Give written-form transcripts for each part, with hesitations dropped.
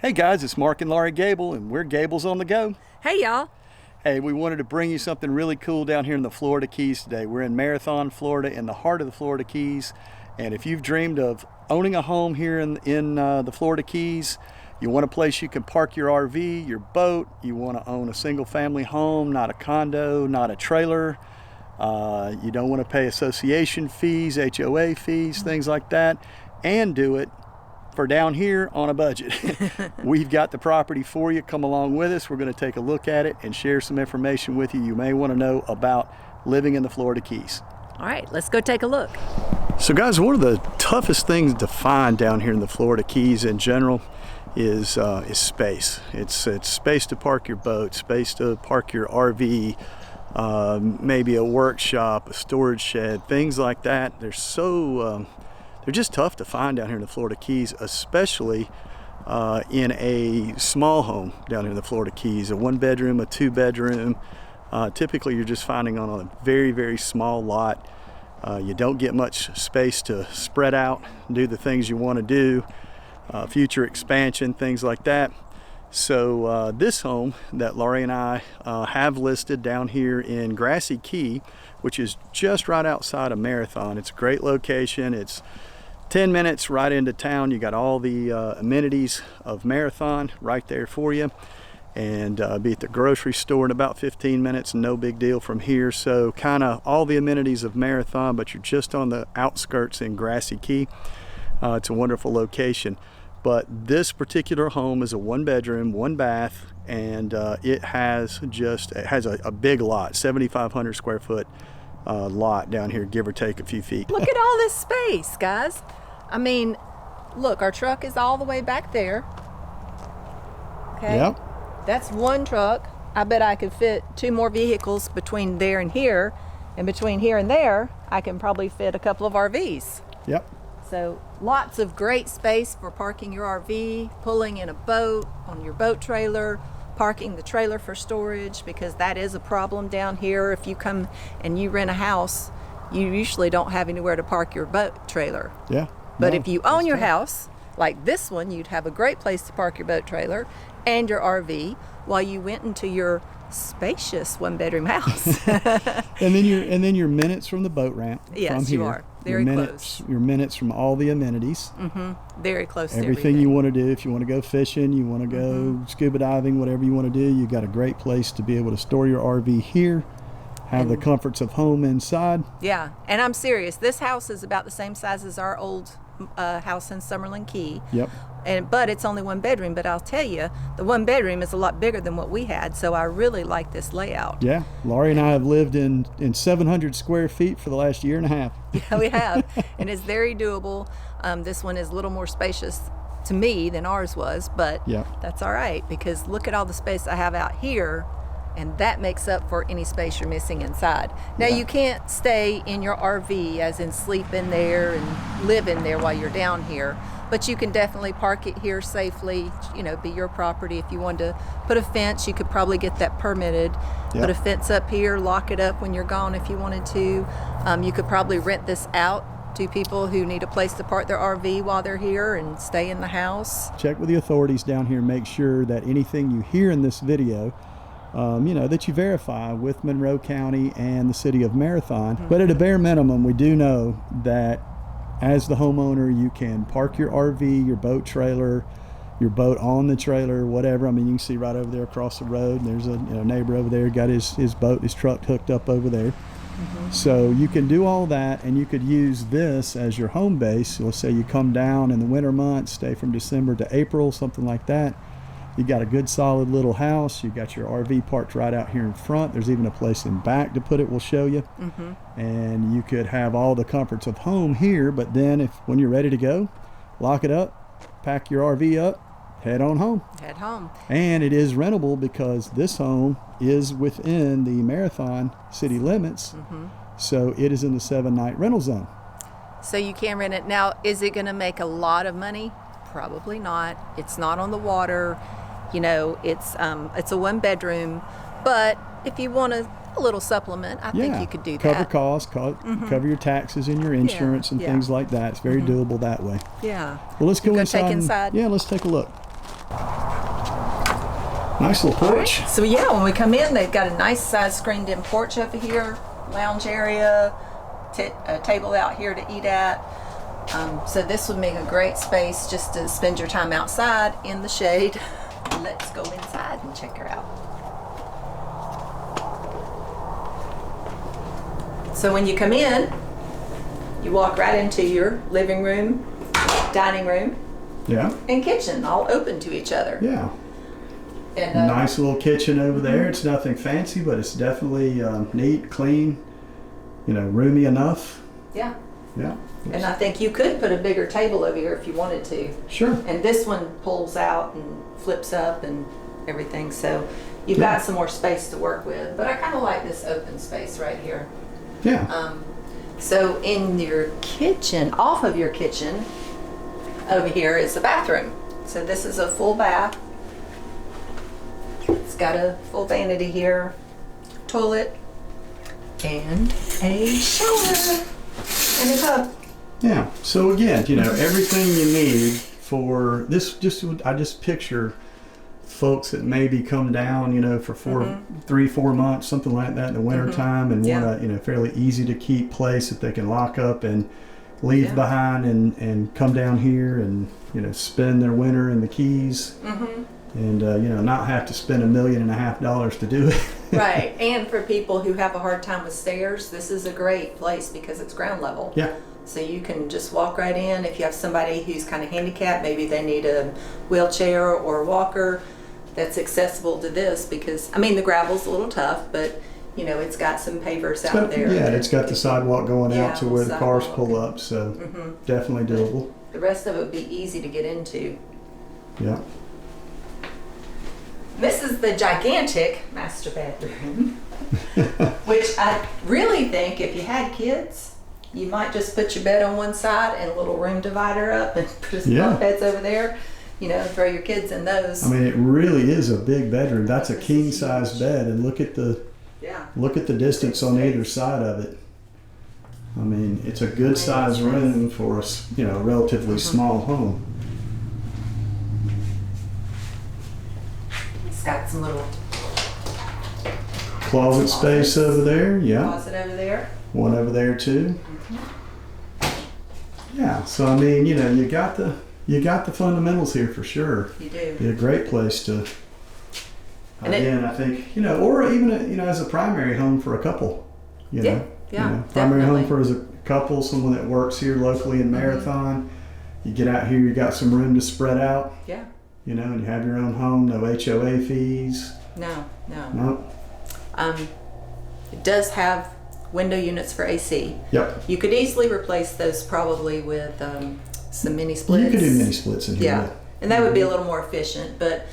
Hey guys, it's Mark and Laurie Gable, and we're Gables on the Go. Hey y'all. Hey, we wanted to bring you something really cool down here in the Florida Keys today. We're in Marathon, Florida, in the heart of the Florida Keys. And if you've dreamed of owning a home here in the Florida Keys, you want a place you can park your RV, your boat, you want to own a single family home, not a condo, not a trailer. You don't want to pay association fees, HOA fees, things like that, and do it for down here on a budget. We've got the property for you. Come along with us. We're going to take a look at it and share some information with you may want to know about living in the Florida Keys. All right, let's go take a look. So guys, one of the toughest things to find down here in the Florida Keys in general is space. It's space to park your boat, space to park your RV, maybe a workshop, a storage shed, things like that. They're just tough to find down here in the Florida Keys, especially in a small home down here in the Florida Keys, a 1-bedroom, a 2-bedroom. Typically you're just finding on a very, very small lot. You don't get much space to spread out, do the things you want to do, future expansion, things like that. So this home that Laurie and I have listed down here in Grassy Key, which is just right outside of Marathon. It's a great location. It's 10 minutes right into town. You got all the amenities of Marathon right there for you, and be at the grocery store in about 15 minutes. No big deal from here. So kind of all the amenities of Marathon, but you're just on the outskirts in Grassy Key. It's a wonderful location. But this particular home is a 1-bedroom, 1-bath, and it has a big lot, 7,500 square foot lot down here, give or take a few feet. Look at all this space, guys. I mean, look, our truck is all the way back there. Okay. Yep. That's one truck. I bet I could fit 2 more vehicles between there and here, and between here and there, I can probably fit a couple of RVs. Yep. So lots of great space for parking your RV, pulling in a boat, on your boat trailer, parking the trailer for storage, because that is a problem down here. If you come and you rent a house, you usually don't have anywhere to park your boat trailer. Yeah. But if you own your house, like this one, you'd have a great place to park your boat trailer and your RV while you went into your spacious 1-bedroom house. and then you're minutes from the boat ramp. Yes, from here. you are. Very close. You're minutes from all the amenities. Very close to everything you want to do. If you want to go fishing, you want to go scuba diving, whatever you want to do, you got a great place to be able to store your RV here, have the comforts of home inside. Yeah, and I'm serious. This house is about the same size as our old house in Summerlin Key. Yep. But it's only 1 bedroom. But I'll tell you, the 1 bedroom is a lot bigger than what we had. So I really like this layout. Yeah, Laurie and I have lived in 700 square feet for the last year and a half. Yeah, we have, and it's very doable. This one is a little more spacious to me than ours was, but that's all right, because look at all the space I have out here, and that makes up for any space you're missing inside. Now, you can't stay in your RV, as in sleep in there and live in there while you're down here, but you can definitely park it here safely, be your property. If you wanted to put a fence, you could probably get that permitted. Put a fence up here, lock it up when you're gone if you wanted to. You could probably rent this out to people who need a place to park their RV while they're here and stay in the house. Check with the authorities down here. Make sure that anything you hear in this video, that you verify with Monroe County and the city of Marathon. But at a bare minimum, we do know that as the homeowner, you can park your RV, your boat trailer, your boat on the trailer, whatever. I mean, you can see right over there across the road, and there's a neighbor over there, got his boat, his truck hooked up over there. So you can do all that, and you could use this as your home base. Let's say you come down in the winter months, stay from December to April, something like that. You got a good solid little house. You got your RV parked right out here in front. There's even a place in back to put it. We'll show you. And you could have all the comforts of home here. But then, when you're ready to go, lock it up, pack your RV up, head on home. Head home. And it is rentable because this home is within the Marathon city limits. So it is in the 7-night rental zone. So you can rent it. Now, is it going to make a lot of money? Probably not. It's not on the water. It's a 1-bedroom, but if you want a little supplement, I think you could do that. Cover costs, cover your taxes and your insurance and things like that. It's very doable that way. Yeah. Well, let's go inside. Take inside. Yeah, let's take a look. Nice little porch. Right. So yeah, when we come in, they've got a nice size screened-in porch over here, lounge area, a table out here to eat at. So this would make a great space just to spend your time outside in the shade. Let's go inside and check her out. So when you come in, you walk right into your living room, dining room, and kitchen, all open to each other. Yeah. And, nice little kitchen over there. It's nothing fancy, but it's definitely neat, clean, roomy enough. Yeah. Yeah. And I think you could put a bigger table over here if you wanted to. Sure. And this one pulls out and flips up and everything, so you've got some more space to work with. But I kind of like this open space right here. Yeah. So in your kitchen, off of your kitchen, over here is the bathroom. So this is a full bath. It's got a full vanity here, toilet, and a shower, and a tub. Yeah. So again, everything you need for this. I just picture folks that maybe come down, for 3-4 months, something like that in the winter time, and want a fairly easy to keep place that they can lock up and leave behind, and come down here and spend their winter in the Keys, and not have to spend $1.5 million to do it. Right. And for people who have a hard time with stairs, this is a great place because it's ground level. Yeah. So you can just walk right in. If you have somebody who's kind of handicapped, maybe they need a wheelchair or a walker, that's accessible to this, because the gravel's a little tough, but it's got some pavers out there. Yeah, it's got the sidewalk going out to where the cars pull up, so definitely doable. The rest of it would be easy to get into. Yeah. This is the gigantic master bedroom, which I really think if you had kids, you might just put your bed on one side and a little room divider up and put some bunk beds over there. Throw your kids in those. It really is a big bedroom. That's a king size bed, and look at the distance on either side of it. It's a good size room for a relatively small home. It's got some little closet space over there. Yeah. Closet over there. One over there too. Yeah. So you got the fundamentals here for sure. You do. Be a great place to. Again, I think or even as a primary home for a couple. Primary home for as a couple, someone that works here locally in Marathon. You get out here, you got some room to spread out. Yeah. And you have your own home, no HOA fees. No. It does have window units for AC. Yep. You could easily replace those probably with some mini splits. You could do mini splits in here. Yeah, and that would be a little more efficient, but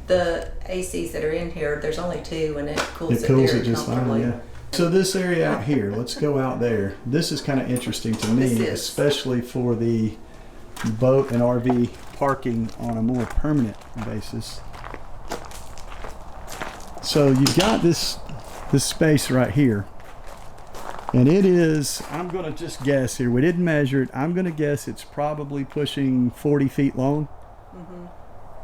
the ACs that are in here, there's only 2, and it cools it very just fine, yeah. So this area out here, let's go out there. This is kind of interesting to me, especially for the boat and RV parking on a more permanent basis. So you've got this space right here. And it is, I'm going to just guess here, we didn't measure it, I'm going to guess it's probably pushing 40 feet long.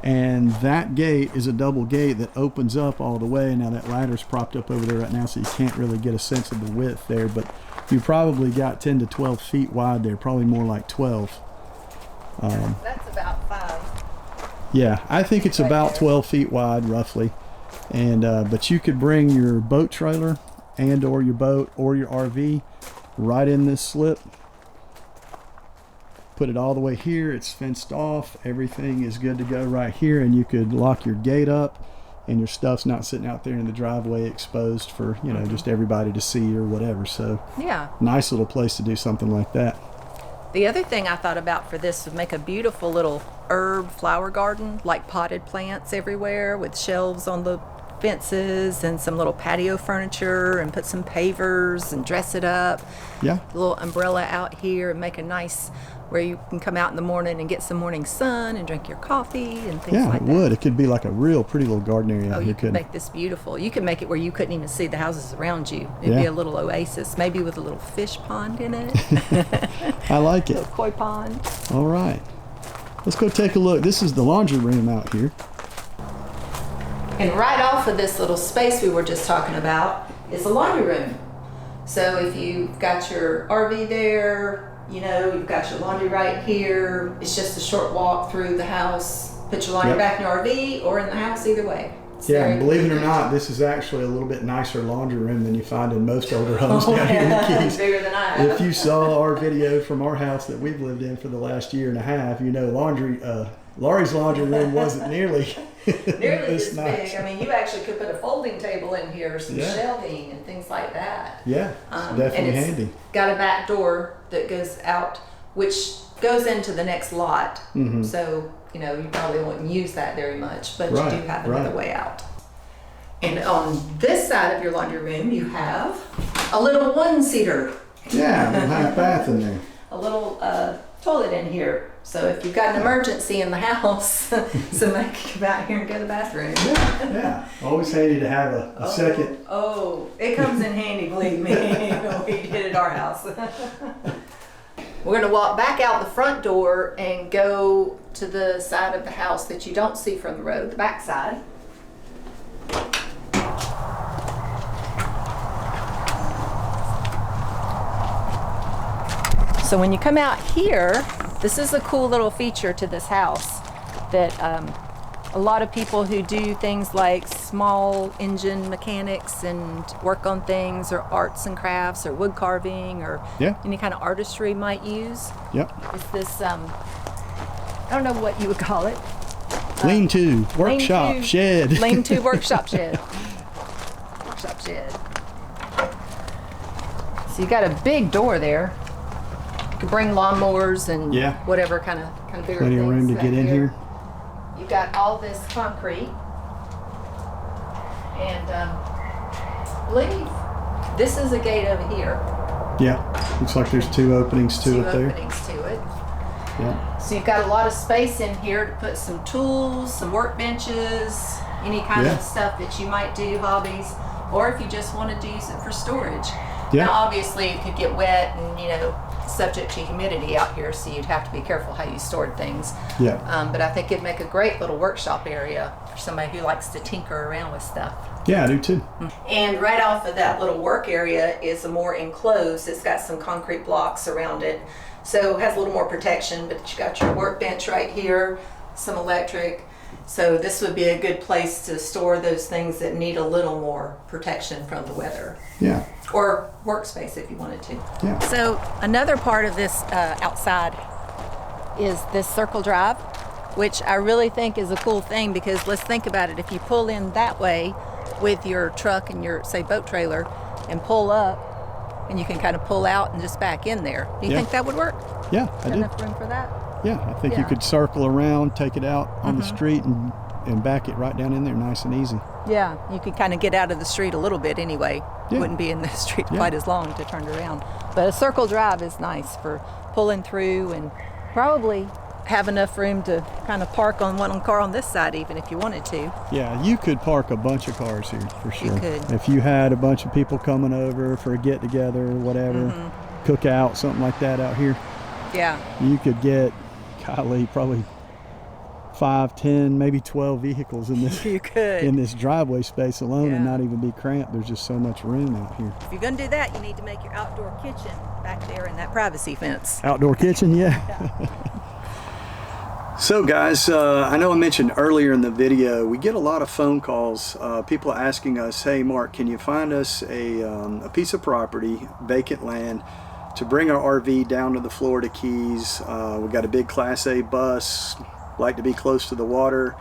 And that gate is a double gate that opens up all the way. Now that ladder's propped up over there right now, so you can't really get a sense of the width there, but you probably got 10 to 12 feet wide there, probably more like 12. That's about 5. Yeah, I think it's about 12 feet wide roughly. And but you could bring your boat trailer and or your boat or your RV right in this slip, put it all the way here, it's fenced off, everything is good to go right here, and you could lock your gate up and your stuff's not sitting out there in the driveway exposed for just everybody to see or whatever. So yeah, nice little place to do something like that. The other thing I thought about for this would make a beautiful little herb flower garden, like potted plants everywhere with shelves on the fences and some little patio furniture, and put some pavers and dress it up. Yeah. A little umbrella out here and make a nice where you can come out in the morning and get some morning sun and drink your coffee and things like that. Yeah, it would. It could be like a real pretty little garden area out here. You could make this beautiful. You could make it where you couldn't even see the houses around you. It'd be a little oasis, maybe with a little fish pond in it. I like it. A little koi pond. All right. Let's go take a look. This is the laundry room out here. And right off of this little space we were just talking about is a laundry room. So if you've got your RV there, you know, you've got your laundry right here. It's just a short walk through the house. Put your laundry back in your RV or in the house, either way. Yeah, and believe it or not, this is actually a little bit nicer laundry room than you find in most older homes down here in the Keys. Bigger than I have. If you saw our video from our house that we've lived in for the last year and a half, you know Laurie's laundry room wasn't nearly this nice. Big. I mean, you actually could put a folding table in here, some shelving and things like that. Yeah, it's definitely handy. Got a back door that goes out, which goes into the next lot. Mm-hmm. So, you know, you probably wouldn't use that very much, but you do have another way out. And on this side of your laundry room, you have a little one-seater. Yeah, a little half bath in there. A little toilet in here. So if you've got an emergency in the house, somebody can come out here and go to the bathroom. Yeah. Always handy to have a second. Oh, it comes in handy, believe me. We did it at our house. We're going to walk back out the front door and go to the side of the house that you don't see from the road, the back side. So when you come out here, this is a cool little feature to this house that a lot of people who do things like small engine mechanics and work on things, or arts and crafts, or wood carving, or any kind of artistry might use. It's this, I don't know what you would call it. Lean-to, workshop, shed. Lean-to, workshop shed. Workshop shed. So you got a big door there. You can bring lawnmowers and whatever kind of bigger Plenty things. Of room to get in here. You've got all this concrete, and I believe this is a gate over here. Yeah, looks like there's two openings to it there. Two openings to it. Yeah. So you've got a lot of space in here to put some tools, some workbenches, any kind of stuff that you might do, hobbies, or if you just wanted to use it for storage. Yeah. Now, obviously, it could get wet and, you know, subject to humidity out here, so you'd have to be careful how you stored things. Yeah. But I think it'd make a great little workshop area for somebody who likes to tinker around with stuff. Yeah, I do too. And right off of that little work area is a more enclosed. It's got some concrete blocks around it, so it has a little more protection, but you got your workbench right here, some electric. So this would be a good place to store those things that need a little more protection from the weather. Yeah. Or workspace if you wanted to. Yeah. So another part of this outside is this circle drive, which I really think is a cool thing, because let's think about it. If you pull in that way with your truck and your, say, boat trailer, and pull up, and you can kind of pull out and just back in there. Do you think that would work? Yeah, I do. Enough room for that? Yeah, I think you could circle around, take it out on the street, and back it right down in there nice and easy. Yeah, you could kind of get out of the street a little bit anyway. Yeah. Wouldn't be in the street quite as long to turn around. But a circle drive is nice for pulling through, and probably have enough room to kind of park on one car on this side even if you wanted to. Yeah, you could park a bunch of cars here for sure. You could. If you had a bunch of people coming over for a get together or whatever, cookout, something like that out here. Yeah. You could get, golly, probably 5, 10, maybe 12 vehicles in this you could. in this driveway space alone and not even be cramped. There's just so much room out here. If you're going to do that, you need to make your outdoor kitchen back there in that privacy fence. Outdoor kitchen, yeah. So guys, I know I mentioned earlier in the video, we get a lot of phone calls, people asking us, hey Mark, can you find us a piece of property, vacant land, to bring our RV down to the Florida Keys. We've got a big Class A bus, like to be close to the water,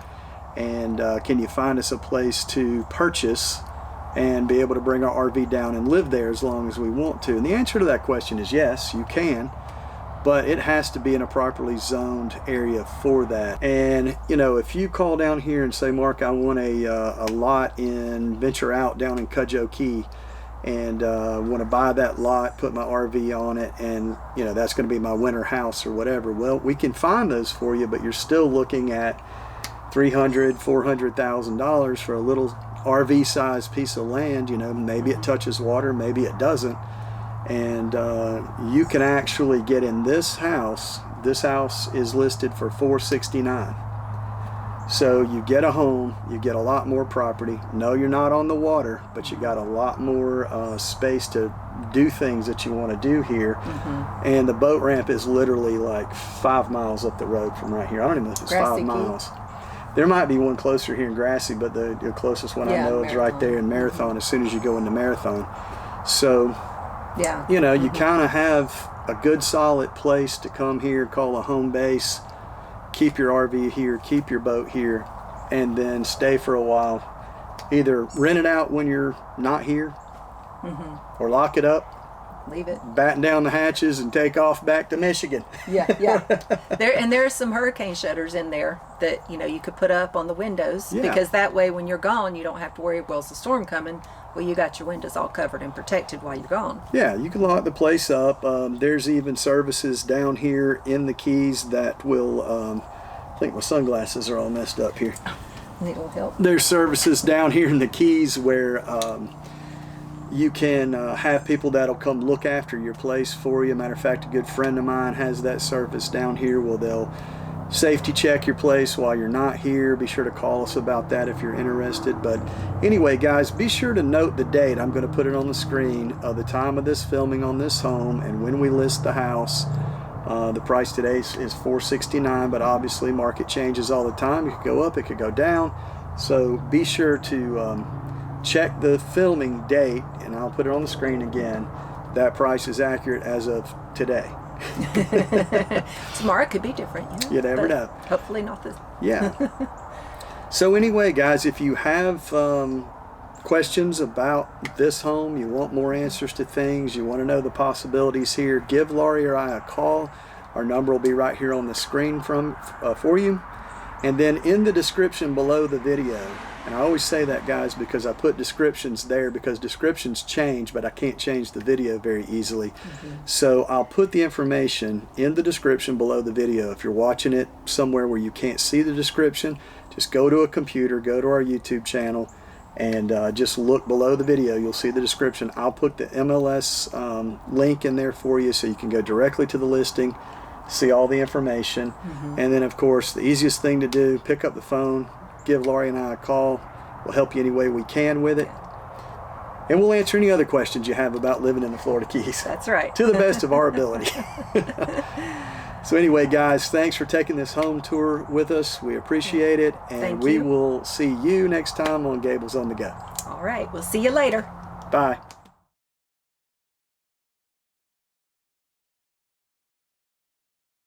and can you find us a place to purchase and be able to bring our RV down and live there as long as we want to? And the answer to that question is yes, you can, but it has to be in a properly zoned area for that. And you know, if you call down here and say, Mark, I want a lot in Venture Out down in Cudjoe Key, and want to buy that lot, put my RV on it, and you know, that's going to be my winter house or whatever, well, we can find those for you, but you're still looking at $300,000-$400,000 for a little RV sized piece of land. You know, maybe it touches water, maybe it doesn't, and you can actually get in this house. This house is listed for $469,000, So you get a home, you get a lot more property. No, you're not on the water, but you got a lot more space to do things that you want to do here. And the boat ramp is literally like 5 miles up the road from right here. I don't even know if it's Grassy 5 miles. There might be one closer here in Grassy, but the closest one I know is right there in Marathon as soon as you go into Marathon. So, you know, you kind of have a good solid place to come here, call a home base, keep your RV here, keep your boat here, and then stay for a while. Either rent it out when you're not here, or lock it up, leave it, batten down the hatches, and take off back to Michigan. There are some hurricane shutters in there that, you know, you could put up on the windows, because that way when you're gone you don't have to worry, well, is the storm coming? Well, you got your windows all covered and protected while you're gone. Yeah, you can lock the place up. There's even services down here in the Keys that will, I think my sunglasses are all messed up here. It will help. There's services down here in the Keys where you can have people that'll come look after your place for you. Matter of fact, a good friend of mine has that service down here. Well, they'll safety check your place while you're not here. Be sure to call us about that if you're interested. But anyway, guys, be sure to note the date. I'm going to put it on the screen of the time of this filming on this home and when we list the house. The price today is $469, but obviously market changes all the time. It could go up, it could go down. So be sure to check the filming date, and I'll put it on the screen again. That price is accurate as of today. Tomorrow could be different. You never know. Hopefully not this. So anyway, guys, if you have questions about this home, you want more answers to things, you want to know the possibilities here, give Laurie or I a call. Our number will be right here on the screen for you. And then in the description below the video, and I always say that, guys, because I put descriptions there because descriptions change, but I can't change the video very easily. So I'll put the information in the description below the video. If you're watching it somewhere where you can't see the description, just go to a computer, go to our YouTube channel, and just look below the video. You'll see the description. I'll put the MLS link in there for you so you can go directly to the listing, see all the information. And then, of course, the easiest thing to do, pick up the phone, give Laurie and I a call. We'll help you any way we can with it. And we'll answer any other questions you have about living in the Florida Keys. That's right. To the best of our ability. So anyway, guys, thanks for taking this home tour with us. We appreciate it. And we will see you next time on Gables on the Go. All right. We'll see you later. Bye.